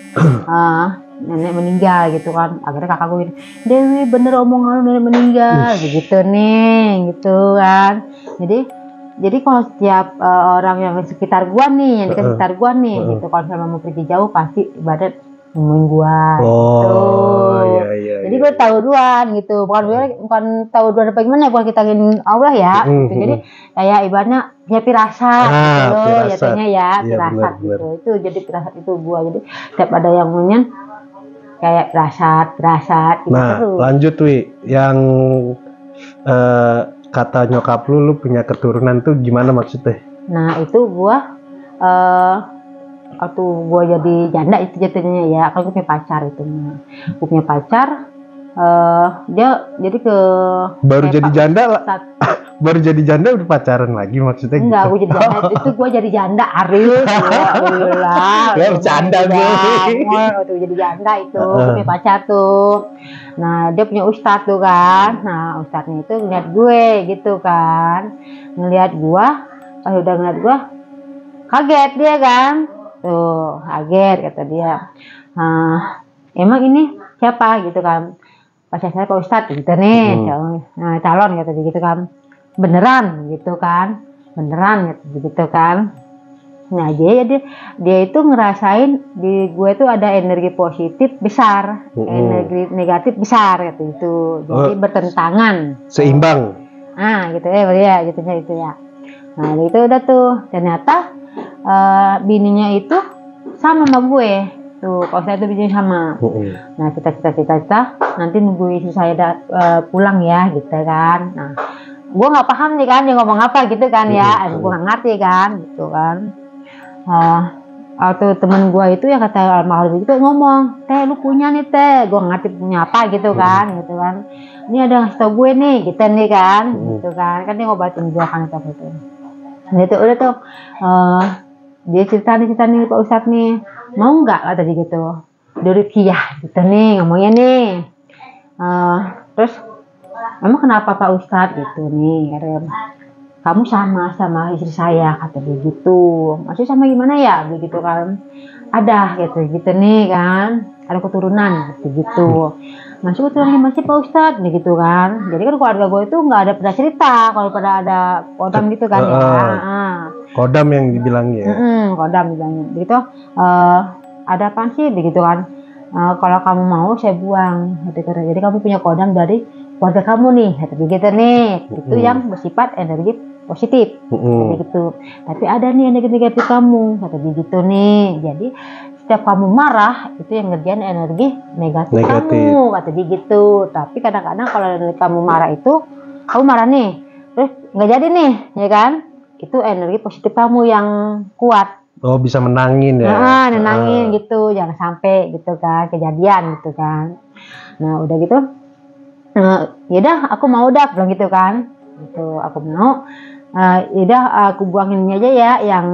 Nenek meninggal gitu kan. Akhirnya kakak gue gini, Dewi bener omongan lu nenek meninggal begitu nih, gitu kan. Jadi kalau setiap orang yang di sekitar gua nih, yang dekat sekitar gua nih, gitu, kalau misalnya mau pergi jauh pasti ibadat nemuin gua. Gitu.
Iya.
Jadi gue tahu duluan gitu, bukan tahu duluan apa gimana, bukan kita ingin Allah ya. Gitu. Jadi kayak ibaratnya punya firasat gitu loh, jatuhnya ya firasat gitu. Itu jadi firasat itu gua. Jadi setiap ada yang ngomongin kayak firasat gitu.
Nah terus lanjut Wi, yang kata nyokap lu punya keturunan tuh gimana maksudnya? Nah
itu gua waktu gue jadi janda itu jatuhnya ya, kan gue punya pacar itu. Gue punya pacar, dia jadi ke
baru jadi janda lah. Baru jadi janda udah pacaran lagi maksudnya?
Enggak, gue jadi janda itu gue jadi janda Arius. Alhamdulillah.
Ya bercanda gue.
Waktu jadi janda itu gue punya pacar tuh. Nah dia punya ustadz tuh kan. Nah ustadznya itu ngeliat gue gitu kan, ngeliat gue, pas udah ngeliat gue kaget dia kan. Tuh kaget kata dia, emang ini siapa gitu kan, pacar saya Pak Ustadz gitu nih, calon kata dia gitu kan, beneran gitu kan, beneran gitu kan. Nah dia itu ngerasain di gue tuh ada energi positif besar, energi negatif besar gitu itu, jadi bertentangan,
seimbang.
Gitu ya gitu ya. Nah itu udah tuh ternyata bininya itu sama gue tuh, kalau saya tuh bininya sama. Nah kita nanti nunggu istri saya pulang ya gitu kan. Nah gue nggak paham nih kan dia ngomong apa gitu kan ya, gue nggak ngerti kan gitu kan. Atau temen gue itu yang kata almarhum itu ngomong, teh lu punya nih teh, gue ngerti punya apa gitu kan, gitu kan. Ini ada ngasih tau gue nih gitu nih kan, gitu kan dia ngobatin gue kan itu. Nah itu udah tuh dia cerita nih Pak Ustadz nih, mau nggak kata dia gitu, dari Kiyah gitu nih ngomongnya nih. Terus emang kenapa Pak Ustadz gitu nih, kamu sama istri saya kata dia gitu. Maksudnya sama gimana ya begitu kan, ada gitu nih kan, ada keturunan gitu. Masuk keturunan masih Pak Ustadz gitu kan. Jadi kan keluarga gue itu nggak ada pernah cerita kalau pada ada kodam gitu kan ya.
Kodam yang dibilangnya.
Kodam dibilangnya. Begitu ada apa sih begitu kan. Kalau kamu mau saya buang. Jadi kamu punya kodam dari keluarga kamu nih. Begitu nih. Itu yang bersifat energi positif. Gitu. Tapi ada nih energi negatif kamu. Kata begitu nih. Jadi setiap kamu marah itu yang ngerjain energi negatif. Kamu. Kata dia gitu. Tapi kadang-kadang kalau kamu marah itu, kamu marah nih. Terus nggak jadi nih, ya kan? Itu energi positif kamu yang kuat.
Oh bisa menangin ya?
Menangin gitu, jangan sampai gitu kan kejadian gitu kan. Nah udah gitu, yaudah aku mau dah bilang gitu kan, gitu aku mau, yaudah aku buangin aja ya yang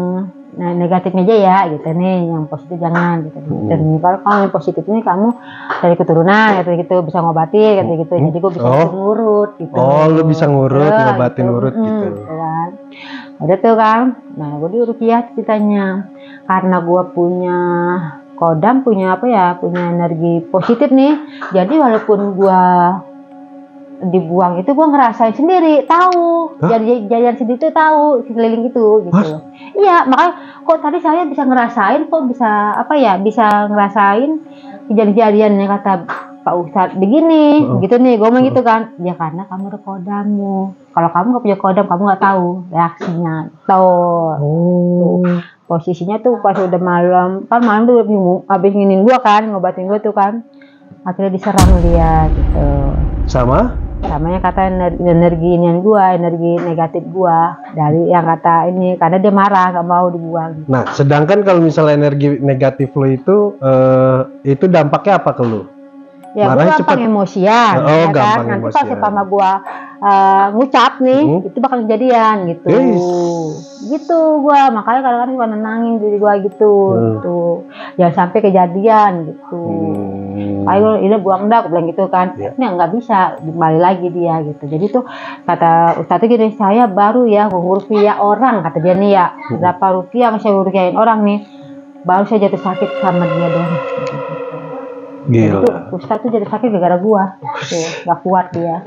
negatifnya aja ya gitu nih, yang positif jangan gitu. Dan kalau yang positif ini kamu dari keturunan gitu bisa ngobati gitu. Jadi gue bisa ngurut gitu.
Oh lu bisa ngurut, ngobatin ngurut gitu
kan. Udah tuh kan, nah gue di Rukiah ceritanya, karena gue punya kodam, punya energi positif nih, jadi walaupun gue dibuang itu gue ngerasain sendiri, tahu, jadian sendiri tuh tahu, sekeliling gitu. Iya, makanya kok tadi saya bisa ngerasain, bisa ngerasain kejadian yang kata Pak Ustadz begini, gitu nih, gue ngomong gitu kan, ya karena kamu ada kodammu. Kalau kamu gak punya kodam, kamu gak tahu reaksinya. Tuh. Posisinya tuh pas udah malam, kan malam tuh habis nginin gue kan, ngobatin gue tuh kan, akhirnya diserang dia gitu.
Sama?
Namanya kata energi inian gua, energi negatif gua dari yang kata ini, karena dia marah gak mau dibuang.
Nah, sedangkan kalau misalnya energi negatif lo itu dampaknya apa ke lo?
Ya, gue gampang emosian, ya kan? Nanti kalau seumpama gue ngucap nih, itu bakal kejadian gitu. Gitu gue, makanya kadang-kadang gue nenangin diri gue gitu, gitu. Jangan sampai kejadian gitu. Ayo ini buang dah, gue bilang gitu kan. Ini nggak bisa, kembali lagi dia gitu. Jadi tuh kata Ustadz gini, saya baru ya rupiah orang, kata dia nih ya. Berapa rupiah saya rupiahin orang nih, baru saya jatuh sakit sama dia doang.
Gila.
Itu Ustadz tuh jadi sakit gara-gara gua, tuh gak kuat dia.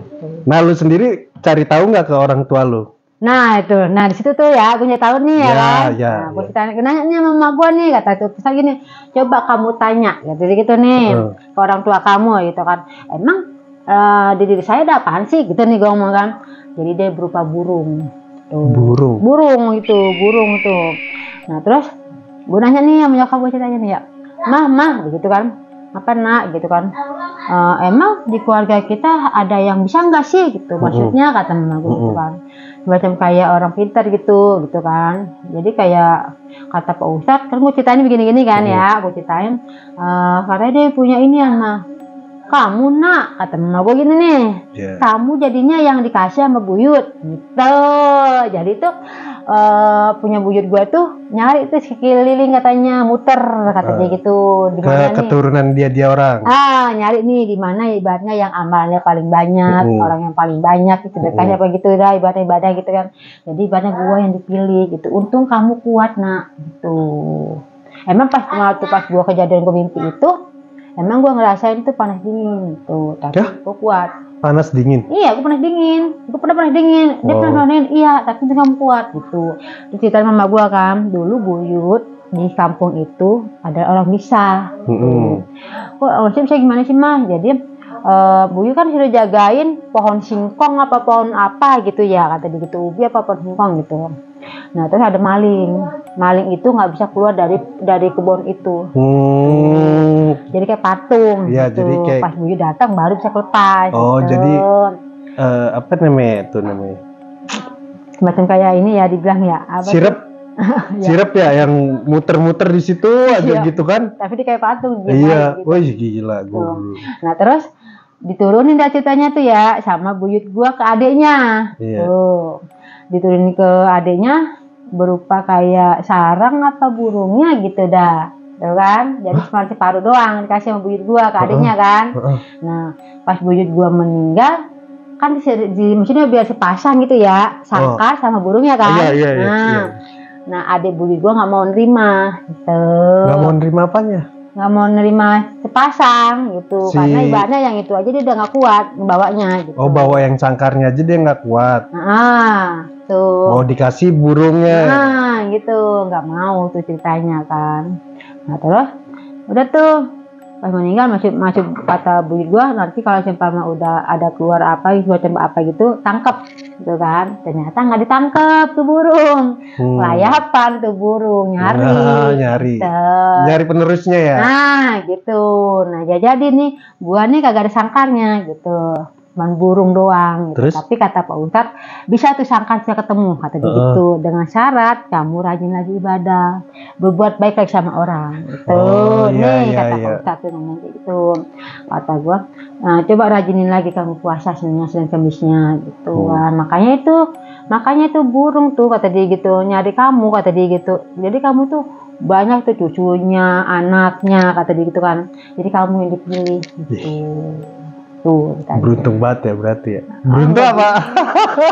Nah, lu sendiri cari tahu nggak ke orang tua lu?
Nah itu, nah di situ tuh ya, gue nyari tahu nih ya kan. Nah, gue nanya sama gua nih, kata tuh Ustadz gini, coba kamu tanya, jadi gitu nih ke orang tua kamu gitu kan. Emang di diri saya ada apaan sih? Gitu nih gue ngomong kan. Jadi dia berupa burung. Tuh. Burung tuh. Nah terus gue nanya nih sama nyokap gue ceritanya nih ya, mah begitu kan. Apa nak gitu kan, emang di keluarga kita ada yang bisa nggak sih gitu, maksudnya kata mama gue gitu kan, macam kayak orang pintar gitu kan. Jadi kayak kata Pak Ustadz kan, gue ceritain begini-gini kan ya, gue ceritain karena dia punya ini mah, kamu nak, kata mama gue gini nih, kamu jadinya yang dikasih sama buyut gitu. Jadi tuh punya buyut gue tuh nyari tuh sekeliling katanya, muter katanya gitu, di mana
keturunan dia orang.
Nyari nih di mana ibaratnya yang amalnya paling banyak, orang yang paling banyak itu dekatnya apa gitu dah, ibadah gitu kan. Jadi ibaratnya gue yang dipilih gitu. Untung kamu kuat nak gitu. Emang pas gue kejadian gue mimpi itu, emang gue ngerasain tuh panas dingin tuh, tapi gue kuat.
Panas dingin? Iya,
gue pernah dingin. Dia pernah dingin, iya, tapi itu kamu kuat gitu. Terus cerita mama gue kan, dulu buyut di kampung itu ada orang bisa. Kok orang bisa gimana sih mah? Jadi buyut kan sudah jagain pohon singkong apa pohon apa gitu ya, kata dia gitu, ubi apa pohon singkong gitu. Nah terus ada maling itu nggak bisa keluar dari kebun itu. Jadi kayak patung
ya,
gitu.
Jadi kayak
pas buyut datang baru bisa lepas.
Oh gitu. Jadi apa namanya?
Macam kayak ini ya dibilang ya apa
sirep ya yang muter-muter di situ aja gitu kan.
Tapi dia kayak patung gitu.
Iya, wah gila gue.
Nah terus diturunin dah ceritanya tuh ya sama buyut gua ke adeknya. Tuh diturunin ke adeknya berupa kayak sarang apa burungnya gitu dah, tuh kan. Jadi cuma separuh doang dikasih sama buyut gua ke adeknya kan. Nah pas buyut gua meninggal kan maksudnya biar sepasang gitu ya, sangkar sama burungnya kan. Nah adik buyut gua nggak mau nerima gitu.
Nggak mau nerima apanya?
Nggak mau nerima sepasang gitu, karena ibaratnya yang itu aja dia udah nggak kuat bawanya gitu.
Oh, bawa yang sangkarnya aja dia nggak kuat.
Tuh.
Mau dikasih burungnya.
Gitu, nggak mau tuh ceritanya kan. Nah terus udah tuh pas meninggal masih kata buyut gua, nanti kalau seumpama udah ada keluar apa semacam apa gitu, tangkep gitu kan. Ternyata nggak ditangkep tuh burung, layapan tuh burung nyari
penerusnya ya.
Gitu. Nah jadi nih gua nih kagak ada sangkarnya gitu, cuman burung doang gitu. Tapi kata Pak Ustadz bisa tuh sangkar bisa ketemu, kata dia gitu, dengan syarat kamu rajin lagi ibadah, berbuat baik lagi sama orang gitu. Kata Pak Ustadz tuh ngomong gitu. Kata gua, nah, coba rajinin lagi kamu puasa Senin Kemisnya gitu. Makanya itu burung tuh, kata dia gitu, nyari kamu, kata dia gitu. Jadi kamu tuh banyak tuh cucunya, anaknya, kata dia gitu kan. Jadi kamu yang dipilih gitu. Tuh,
beruntung banget ya berarti ya. Beruntung apa?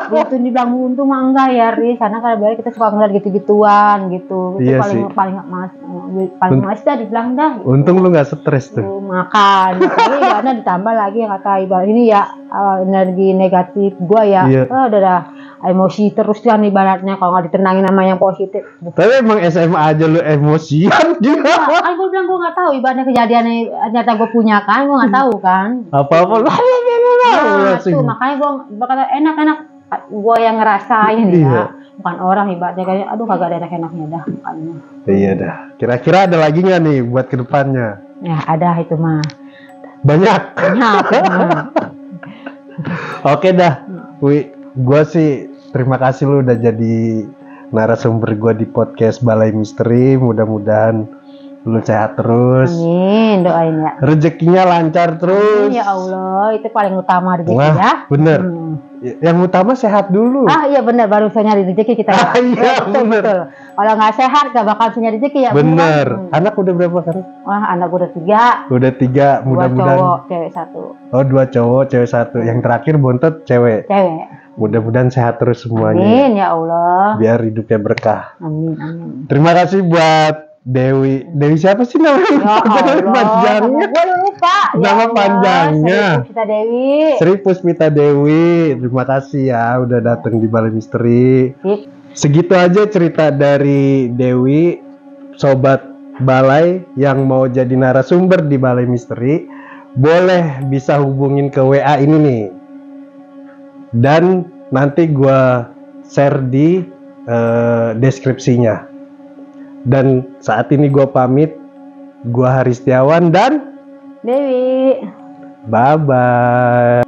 Beruntung dibilang beruntung mah enggak ya, Riz. Karena kadang kita suka ngeliat gitu-gituan gitu. Itu paling males dah dibilang dah. Gitu.
Untung lu nggak stres tuh.
Makan. Tapi karena ditambah lagi yang kata ibarat ini ya energi negatif gua ya. Udah emosi terus kan ibaratnya kalau nggak ditenangin sama yang positif.
Tapi emang SMA aja lu emosian juga.
Kan gue bilang gue nggak tahu ibaratnya kejadiannya ternyata gue punya kan, gue nggak tahu kan.
Apa-apa
tuh makanya gue berkata enak-enak gue yang ngerasain ya, bukan orang ibaratnya kayak aduh kagak ada enak-enaknya dah makanya.
Iya dah. Kira-kira ada lagi nggak nih buat kedepannya?
Ya ada itu mah.
Banyak. Oke dah, Wi, gue sih terima kasih lu udah jadi narasumber gue di podcast Balai Misteri. Mudah-mudahan lu sehat terus.
Amin, doain ya.
Rezekinya lancar terus.
Amin, ya Allah, itu paling utama rezeki
Wah,
ya.
bener. Yang utama sehat dulu.
Iya benar, baru bisa nyari rezeki kita.
Iya,
betul,
bener.
betul. Kalau nggak sehat gak bakal bisa nyari rezeki ya.
Bener. Anak udah berapa kan?
Wah, anak udah 3.
Udah 3,
Dua
mudah-mudahan.
cowok, cewek 1.
Oh, 2 cowok, cewek 1. Yang terakhir bontot cewek.
Cewek.
Mudah-mudahan sehat terus semuanya.
Amin ya Allah.
Biar hidupnya berkah.
Amin, amin.
Terima kasih buat Dewi. Dewi siapa sih namanya?
Ya Allah,
Panjangnya.
gue lupa.
Nama panjangnya.
Sri Puspita Dewi.
Sri Puspita Dewi. Terima kasih ya udah datang di Balai Misteri. Segitu aja cerita dari Dewi, sobat Balai yang mau jadi narasumber di Balai Misteri. Boleh bisa hubungin ke WA ini nih. Dan nanti gua share di deskripsinya. Dan saat ini gue pamit, gue Haris Setiawan dan
Dewi.
bye-bye.